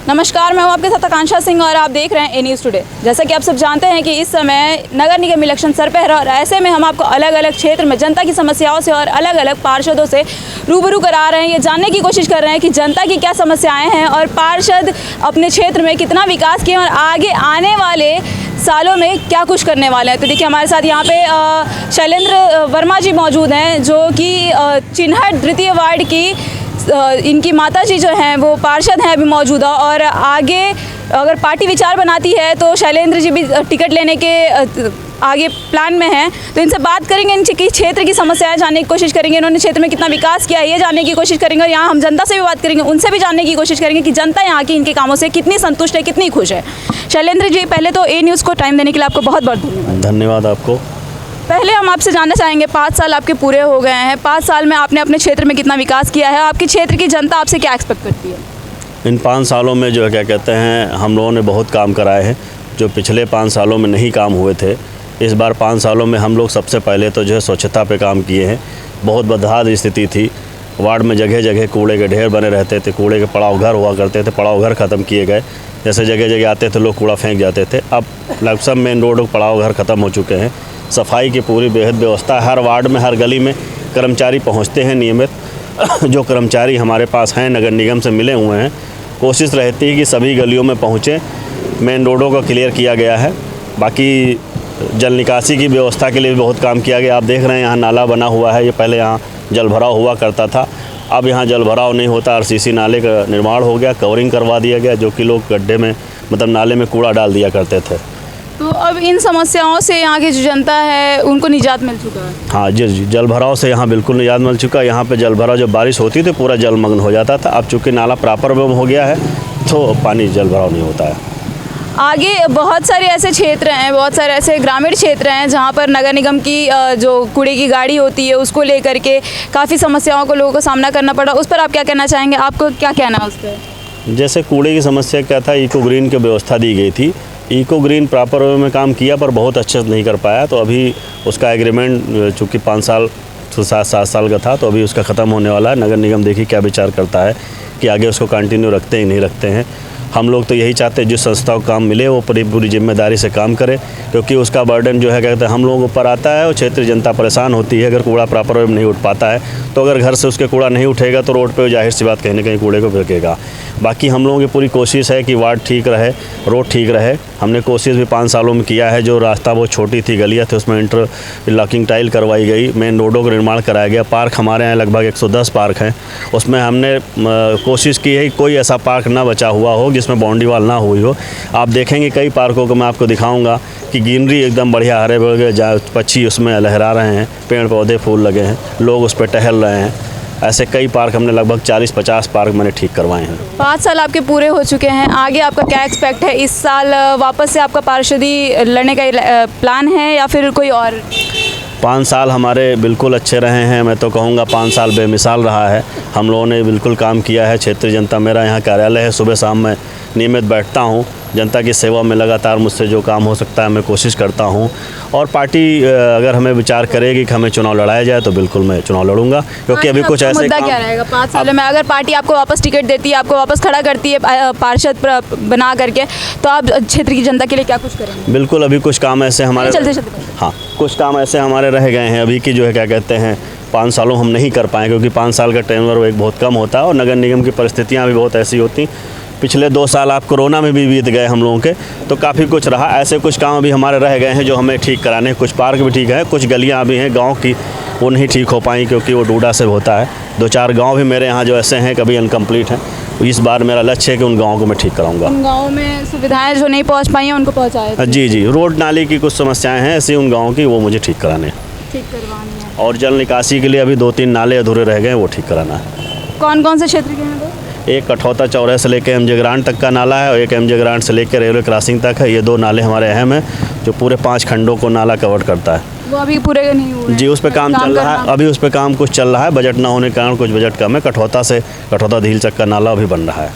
नमस्कार, मैं हूं आपके साथ आकांक्षा सिंह और आप देख रहे हैं ए न्यूज़ टुडे। जैसा कि आप सब जानते हैं कि इस समय नगर निगम इलेक्शन सर पे है और ऐसे में हम आपको अलग अलग क्षेत्र में जनता की समस्याओं से और अलग अलग पार्षदों से रूबरू करा रहे हैं। ये जानने की कोशिश कर रहे हैं कि जनता की क्या समस्याएं हैं और पार्षद अपने क्षेत्र में कितना विकास किए और आगे आने वाले सालों में क्या कुछ करने वाले हैं। तो देखिए, हमारे साथ यहाँ पे शैलेंद्र वर्मा जी मौजूद हैं, जो कि चिन्हट द्वितीय वार्ड की इनकी माता जी जो हैं वो पार्षद हैं अभी मौजूदा, और आगे अगर पार्टी विचार बनाती है तो शैलेंद्र जी भी टिकट लेने के आगे प्लान में हैं। तो इनसे बात करेंगे, इनकी क्षेत्र की समस्याएं जानने की कोशिश करेंगे, इन्होंने क्षेत्र में कितना विकास किया है ये जानने की कोशिश करेंगे, और यहाँ हम जनता से भी बात करेंगे, उनसे भी जानने की कोशिश करेंगे कि जनता यहाँ की इनके कामों से कितनी संतुष्ट है, कितनी खुश है। शैलेंद्र जी, पहले तो ए न्यूज़ को टाइम देने के लिए आपको बहुत बहुत धन्यवाद। धन्यवाद आपको। पहले हम आपसे जानना चाहेंगे, 5 साल आपके पूरे हो गए हैं, 5 साल में आपने अपने क्षेत्र में कितना विकास किया है, आपके क्षेत्र की जनता आपसे क्या एक्सपेक्ट करती है? इन 5 सालों में जो है क्या कहते हैं, हम लोगों ने बहुत काम कराए हैं जो पिछले 5 सालों में नहीं काम हुए थे। इस बार 5 सालों में हम लोग सबसे पहले तो जो है स्वच्छता पे काम किए हैं। बहुत बदहाल स्थिति थी, वार्ड में जगह जगह कूड़े के ढेर बने रहते थे, कूड़े के पड़ाव घर हुआ करते थे, पड़ाव घर ख़त्म किए गए। जैसे जगह जगह आते थे लोग कूड़ा फेंक जाते थे, अब लगभग मेन रोड पड़ाव घर ख़त्म हो चुके हैं। सफाई की पूरी बेहद व्यवस्था, हर वार्ड में हर गली में कर्मचारी पहुंचते हैं नियमित। जो कर्मचारी हमारे पास हैं नगर निगम से मिले हुए हैं, कोशिश रहती है कि सभी गलियों में पहुँचें। मेन रोडों को क्लियर किया गया है। बाकी जल निकासी की व्यवस्था के लिए भी बहुत काम किया गया। आप देख रहे हैं यहाँ नाला बना हुआ है, ये पहले यहाँ जल भराव हुआ करता था, अब यहाँ जल भराव नहीं होता। आरसीसी नाले का निर्माण हो गया, कवरिंग करवा दिया गया, जो कि लोग गड्ढे में मतलब नाले में कूड़ा डाल दिया करते थे। तो अब इन समस्याओं से यहाँ की जो जनता है उनको निजात मिल चुका है? हाँ जी, जल भराव से यहाँ बिल्कुल निजात मिल चुका है। यहाँ पे जल भराव जब बारिश होती थी पूरा जलमग्न हो जाता था, अब चूँकि नाला प्रॉपर हो गया है तो पानी जल भराव नहीं होता है। आगे बहुत सारे ऐसे क्षेत्र हैं, बहुत सारे ऐसे ग्रामीण क्षेत्र हैं जहाँ पर नगर निगम की जो कूड़े की गाड़ी होती है उसको लेकर के काफ़ी समस्याओं को लोगों को सामना करना पड़ा। उस पर आप क्या कहना चाहेंगे, आपको क्या कहना है उस पर? जैसे कूड़े की समस्या क्या था, इको ग्रीन की व्यवस्था दी गई थी। इको ग्रीन प्रॉपर वे में काम किया पर बहुत अच्छे से नहीं कर पाया, तो अभी उसका एग्रीमेंट चूँकि 5 साल तो 7 साल का था, तो अभी उसका ख़त्म होने वाला है। नगर निगम देखिए क्या विचार करता है कि आगे उसको कंटिन्यू रखते हैं नहीं रखते हैं। हम लोग तो यही चाहते हैं जिस संस्था को काम मिले वो पूरी जिम्मेदारी से काम करे, क्योंकि उसका बर्डन जो है कहते हैं हम लोगों के ऊपर आता है और क्षेत्रीय जनता परेशान होती है। अगर कूड़ा प्रॉपर वे में नहीं उठ पाता है तो अगर घर से उसके कूड़ा नहीं उठेगा तो रोड पे जाहिर सी बात कहीं ना कहीं कूड़े को फेंकेगा। बाकी हम लोगों की पूरी कोशिश है कि वार्ड ठीक रहे, रोड ठीक रहे। हमने कोशिश भी 5 सालों में किया है। जो रास्ता बहुत छोटी थी, गलियाँ थी, उसमें इंटरलॉकिंग टाइल करवाई गई, मेन रोडों का निर्माण कराया गया। पार्क हमारे यहाँ लगभग 110 पार्क हैं, उसमें हमने कोशिश की है कि कोई ऐसा पार्क ना बचा हुआ हो जिसमें बाउंड्री वाल ना हुई हो। आप देखेंगे कई पार्कों को मैं आपको दिखाऊंगा कि ग्रीनरी एकदम बढ़िया, हरे भरे पक्षी उसमें लहरा रहे हैं, पेड़ पौधे फूल लगे हैं, लोग उस पर टहल रहे हैं। ऐसे कई पार्क हमने लगभग 40-50 पार्क मैंने ठीक करवाए हैं। 5 साल आपके पूरे हो चुके हैं, आगे आपका क्या एक्सपेक्ट है? इस साल वापस से आपका पार्षदी लड़ने का प्लान है या फिर कोई और? 5 साल हमारे बिल्कुल अच्छे रहे हैं। मैं तो कहूँगा 5 साल बेमिसाल रहा है। हम लोगों ने बिल्कुल काम किया है। क्षेत्रीय जनता, मेरा यहाँ कार्यालय है, सुबह शाम मैं नियमित बैठता हूँ, जनता की सेवा में लगातार मुझसे जो काम हो सकता है मैं कोशिश करता हूँ। और पार्टी अगर हमें विचार करेगी कि हमें चुनाव लड़ाया जाए तो बिल्कुल मैं चुनाव लड़ूंगा, क्योंकि अभी कुछ ऐसे मुद्दा क्या रहेगा 5 सालों में? अगर पार्टी आपको वापस टिकट देती है, आपको वापस खड़ा करती है पार्षद बना करके, तो आप क्षेत्र की जनता के लिए क्या कुछ करेंगे? बिल्कुल, अभी कुछ काम ऐसे हमारे हाँ कुछ काम ऐसे हमारे रह गए हैं अभी की जो है क्या कहते हैं 5 सालों हम नहीं कर पाए, क्योंकि 5 साल का टेन्योर एक बहुत कम होता है और नगर निगम की परिस्थितियाँ भी बहुत ऐसी होती। पिछले 2 साल आप कोरोना में भी बीत गए हम लोगों के, तो काफ़ी कुछ रहा। ऐसे कुछ काम अभी हमारे रह गए हैं जो हमें ठीक कराने हैं। कुछ पार्क भी ठीक है, कुछ गलियां भी हैं गांव की, वो नहीं ठीक हो पाई क्योंकि वो डूडा से होता है। 2-4 गांव भी मेरे यहाँ जो ऐसे हैं कभी अनकम्प्लीट हैं। इस बार मेरा लक्ष्य है कि उन गाँवों को मैं ठीक कराऊँगा। उन गाँवों में सुविधाएँ जो नहीं पहुँच पाई हैं उनको पहुँचाए? जी, रोड नाली की कुछ समस्याएँ हैं ऐसी उन गाँव की, वो मुझे ठीक कराने हैं, ठीक करवानी है। और जल निकासी के लिए अभी 2-3 नाले अधूरे रह गए, वो ठीक कराना है। कौन कौन से क्षेत्र के हैं वो? एक कठौता चौराहे से लेकर एमजे ग्रांट तक का नाला है और एक एमजे ग्रांट से लेकर रेलवे क्रॉसिंग तक है। ये 2 नाले हमारे अहम हैं जो पूरे 5 खंडों को नाला कवर करता है। वो अभी पूरे नहीं हुए? जी, उस पर काम चल रहा है, अभी उस पर काम कुछ चल रहा है। बजट ना होने के कारण कुछ बजट कम है। कठौता झील तक का नाला अभी बन रहा है।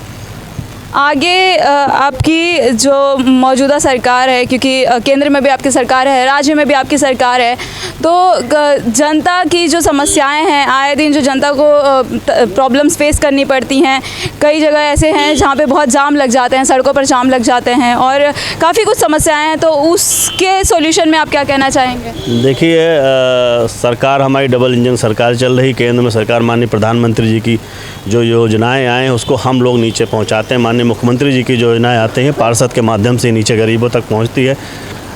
आगे आपकी जो मौजूदा सरकार है, क्योंकि केंद्र में भी आपकी सरकार है, राज्य में भी आपकी सरकार है, तो जनता की जो समस्याएं हैं, आए दिन जो जनता को प्रॉब्लम्स फेस करनी पड़ती हैं, कई जगह ऐसे हैं जहाँ पे बहुत जाम लग जाते हैं, सड़कों पर जाम लग जाते हैं और काफ़ी कुछ समस्याएं हैं, तो उसके सॉल्यूशन में आप क्या कहना चाहेंगे? देखिए, सरकार हमारी डबल इंजन सरकार चल रही। केंद्र में सरकार माननीय प्रधानमंत्री जी की जो योजनाएं आए हैं उसको हम लोग नीचे पहुंचाते हैं। माननीय मुख्यमंत्री जी की जो योजनाएं आती हैं पार्षद के माध्यम से नीचे गरीबों तक पहुंचती है।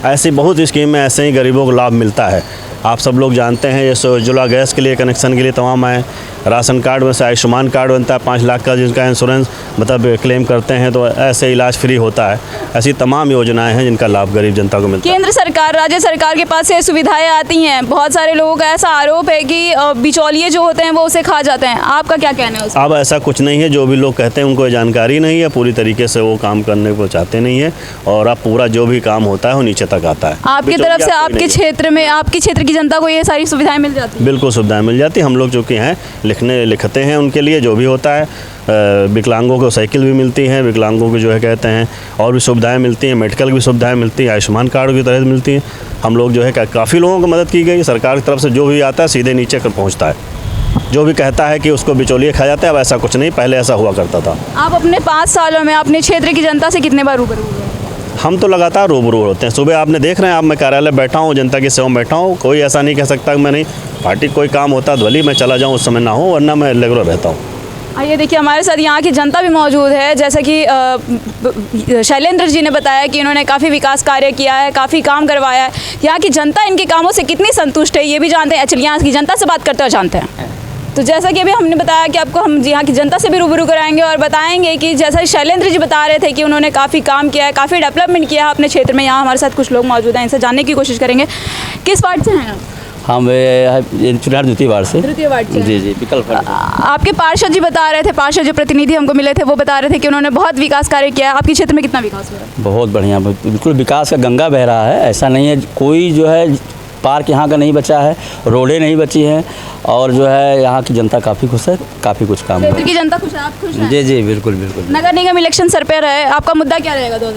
ऐसी बहुत स्कीमें ऐसे ही गरीबों को लाभ मिलता है। आप सब लोग जानते हैं, ये उज्ज्वला गैस के लिए, कनेक्शन के लिए तमाम आए। राशन कार्ड में से आयुष्मान कार्ड बनता है 5 लाख का, जिनका इंश्योरेंस मतलब क्लेम करते हैं तो ऐसे इलाज फ्री होता है। ऐसी तमाम योजनाएं हैं जिनका लाभ गरीब जनता को मिलता है। केंद्र सरकार, राज्य सरकार के पास ये सुविधाएं आती हैं, बहुत सारे लोगों का ऐसा आरोप है कि बिचौलिए जो होते हैं वो उसे खा जाते हैं। आपका क्या कहना है उसमें? अब ऐसा कुछ नहीं है। जो भी लोग कहते हैं उनको जानकारी नहीं है, पूरी तरीके से वो काम करने को चाहते नहीं है और अब पूरा जो भी काम होता है वो नीचे तक आता है। आपकी तरफ से आपके क्षेत्र में, आपके क्षेत्र की जनता को ये सारी सुविधाएं मिल जाती हैं? बिल्कुल सुविधाएं मिल जाती हैं। हम लोग चूँकि हैं लिखते हैं उनके लिए जो भी होता है। विकलांगों को साइकिल भी मिलती हैं, विकलांगों को जो है कहते हैं और भी सुविधाएं मिलती हैं, मेडिकल की सुविधाएं मिलती हैं, आयुष्मान कार्ड की तरह मिलती हैं। हम लोग जो है काफ़ी लोगों को मदद की गई। सरकार की तरफ से जो भी आता है सीधे नीचे तक पहुँचता है। जो भी कहता है कि उसको बिचौलिए खा जाते हैं, अब ऐसा कुछ नहीं, पहले ऐसा हुआ करता था। आप अपने 5 सालों में अपने क्षेत्र की जनता से कितने बार रूबरू हुए? हम तो लगातार रूबरू होते हैं। सुबह आपने देख रहे हैं, आप मैं कार्यालय बैठा हूँ, जनता की सेवा में बैठा हूँ। कोई ऐसा नहीं कह सकता कि मैं नहीं, पार्टी कोई काम होता है भले मैं चला जाऊँ, उस समय ना हो, वरना मैं रेगुलर रहता हूँ। आइए देखिए, हमारे साथ यहाँ की जनता भी मौजूद है। जैसा कि शैलेंद्र जी ने बताया कि इन्होंने काफ़ी विकास कार्य किया है, काफ़ी काम करवाया है। यहाँ की जनता इनके कामों से कितनी संतुष्ट है ये भी जानते हैं। चलिए यहाँ की जनता से बात करते हुए जानते हैं। तो जैसा कि अभी हमने बताया कि आपको हम यहाँ की जनता से भी रूबरू कराएंगे और बताएंगे कि जैसा शैलेंद्र जी बता रहे थे कि उन्होंने काफ़ी काम किया है, काफ़ी डेवलपमेंट किया है अपने क्षेत्र में। यहाँ हमारे साथ कुछ लोग मौजूद हैं, इनसे जानने की कोशिश करेंगे। किस वार्ड से हैं आप? हम चुनार द्वितीय वार्ड से। तृतीय वार्ड से? जी जी, विकल्प। आपके पार्षद जी बता रहे थे, पार्षद जो प्रतिनिधि हमको मिले थे वो बता रहे थे कि उन्होंने बहुत विकास कार्य किया है। आपके क्षेत्र में कितना विकास हुआ है? बहुत बढ़िया, बिल्कुल विकास का गंगा बह रहा है। ऐसा नहीं है कोई जो है पार्क यहाँ का नहीं बचा है, रोडें नहीं बची हैं और जो है यहाँ की जनता काफ़ी खुश है, काफ़ी कुछ काम हुआ। क्षेत्र की जनता खुश है, आप खुश हैं? जी जी, बिल्कुल बिल्कुल। नगर निगम इलेक्शन सर पे रहे, आपका मुद्दा क्या रहेगा?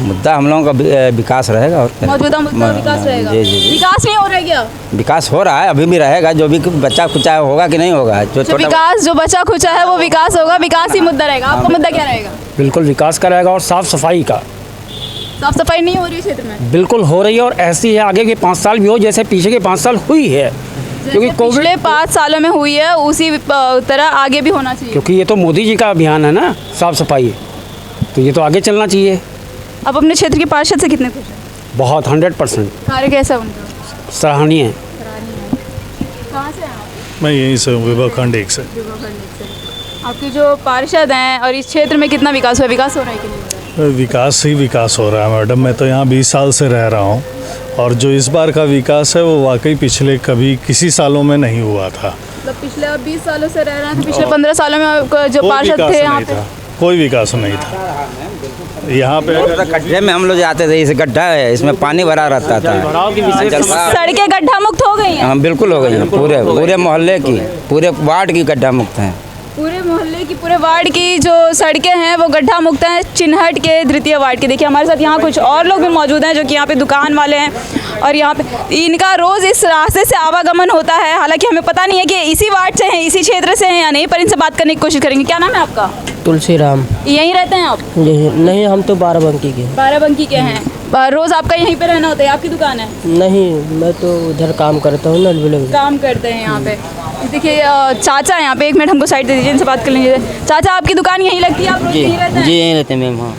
मुद्दा हम लोगों का विकास रहेगा और मौजूदा मुद्दा विकास रहेगा। जी जी जी। विकास नहीं हो रहा है क्या? विकास हो रहा है, अभी भी रहेगा। जो भी बच्चा खुचा होगा कि नहीं होगा, जो विकास जो बचा खुचा है वो विकास होगा, विकास ही मुद्दा रहेगा। आपका मुद्दा क्या रहेगा? बिल्कुल विकास का रहेगा और साफ़ सफाई का। साफ सफाई नहीं हो रही है क्षेत्र में? बिल्कुल हो रही है और ऐसी है आगे के 5 साल भी हो जैसे पीछे के 5 साल हुई है, क्योंकि पिछले 5 सालों में हुई है उसी तरह आगे भी होना चाहिए। क्योंकि ये तो मोदी जी का अभियान है ना, साफ़ सफाई, तो ये तो आगे चलना चाहिए। अब अपने क्षेत्र के पार्षद से कितने खुश हैं? बहुत 100%। कार्य कैसा उनका? सराहनीय है। कहाँ से हैं आप? मैं यहीं से हूँ, विभाखंड 1 से। आपके जो पार्षद हैं और इस क्षेत्र में कितना विकास हुआ, विकास हो रहा है कि नहीं? विकास ही विकास हो रहा है मैडम। मैं तो यहाँ 20 साल से रह रहा हूँ और जो इस बार का विकास है वो वाकई पिछले कभी किसी सालों में नहीं हुआ था। मतलब पिछले 20 सालों से रह रहे हैं, तो पिछले 15 सालों में जो पार्षद थे यहाँ पे कोई विकास नहीं था। यहाँ पे गड्ढे में हम लोग जाते थे, इस गड्ढा है, इसमें पानी भरा रहता था। सड़कें गड्ढा मुक्त हो गई हैं? हाँ बिल्कुल हो गई हैं, पूरे मोहल्ले की, पूरे वार्ड की गड्ढा मुक्त हैं। पूरे मोहल्ले की, पूरे वार्ड की जो सड़कें हैं वो गड्ढा मुक्त हैं, चिन्हट के द्वितीय वार्ड के। देखिए हमारे साथ यहाँ कुछ और लोग भी मौजूद हैं जो कि यहाँ पे दुकान वाले हैं और यहाँ पे इनका रोज़ इस रास्ते से आवागमन होता है। हालांकि हमें पता नहीं है कि इसी वार्ड से हैं, इसी क्षेत्र से हैं या नहीं, पर इनसे बात करने की कोशिश करेंगे। क्या नाम है आपका? तुलसीराम। यहीं रहते हैं आप? नहीं, हम तो बाराबंकी के। बाराबंकी के हैं। रोज़ आपका यहीं पे रहना होता है? आपकी दुकान है? नहीं, मैं तो उधर काम करता हूँ ना। काम करते हैं यहाँ पे। देखिए चाचा यहाँ पे, 1 मिनट हमको साइड दे दीजिए, इनसे बात कर लीजिए। चाचा आपकी दुकान यहीं लगती है, आप रोज यहीं रहते हैं? जी यहीं रहते हैं मैम। हाँ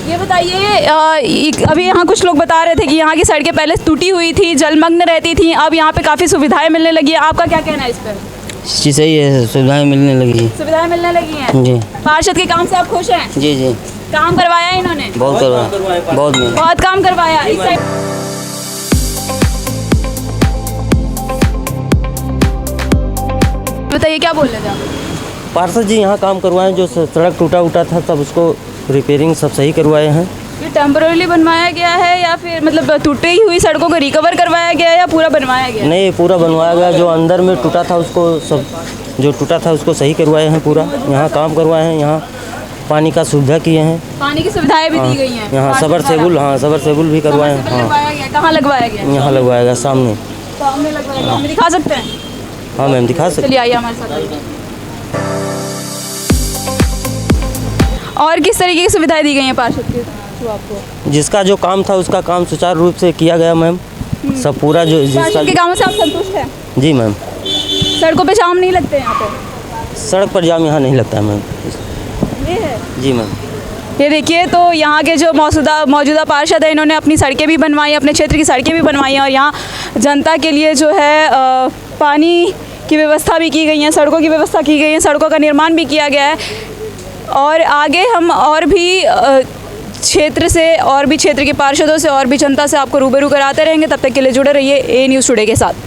ये बताइए, अभी यहाँ कुछ लोग बता रहे थे कि यहाँ की सड़कें पहले टूटी हुई थी, जलमग्न रहती थी, अब यहाँ पे काफ़ी सुविधाएं मिलने लगी है। आपका क्या कहना है इस पर? जी सही है, सुविधाएं मिलने लगी। सुविधाएं मिलने लगी हैं जी। पार्षद के काम से आप खुश हैं? जी जी। काम करवाया है इन्होंने? बहुत करवाया, बहुत काम करवाया। इस साइड बताइए क्या बोल रहे थे आप? पार्षद जी यहाँ काम करवाए, जो सड़क टूटा उटा था सब उसको रिपेयरिंग सब सही करवाए हैं। ये टेम्पररी बनवाया गया है या फिर मतलब टूटी हुई सड़कों को रिकवर करवाया गया है या पूरा बनवाया गया? नहीं, पूरा बनवाया गया। जो अंदर में टूटा था उसको सब, जो टूटा था उसको सही करवाए हैं, पूरा यहाँ काम करवाए हैं। यहाँ पानी का सुविधा किए हैं। पानी की सुविधाएं भी दी गई हैं यहाँ पार्षद सबरसेबुल, द्वारा। हाँ सबरसेबुल भी करवाए हैं। सबमर्सिबल हाँ लगवाया गया, कहाँ लगवाया गया? यहाँ लगवाया गया सामने। सामने लगवाया गया, हमें दिखा सकते हैं? हाँ मैम दिखा सकते। चलिए आइए हमारे साथ आइए। और किस तरीके की सुविधाएं दी गई हैं पार्षद के थ्रू आपको? जिसका जो काम था उसका काम सुचारू रूप से किया गया मैम। सब पूरा जो जिसका पार्षद के कामों से आप संतुष्ट हैं? जी मैम। सड़कों पे जाम नहीं लगते यहाँ पे? सड़क पर जाम यहाँ नहीं लगता है मैम। ये है। जी मैम। ये देखिए, तो यहाँ के जो मौजूदा पार्षद है, इन्होंने अपनी सड़कें भी बनवाई, अपने क्षेत्र की सड़कें भी बनवाई हैं और यहाँ जनता के लिए जो है पानी की व्यवस्था भी की गई है, सड़कों की व्यवस्था की गई है, सड़कों का निर्माण भी किया गया है। और आगे हम और भी क्षेत्र से और भी क्षेत्र के पार्षदों से और भी जनता से आपको रूबरू कराते रहेंगे। तब तक के लिए जुड़े रहिए ए न्यूज़ टुडे के साथ।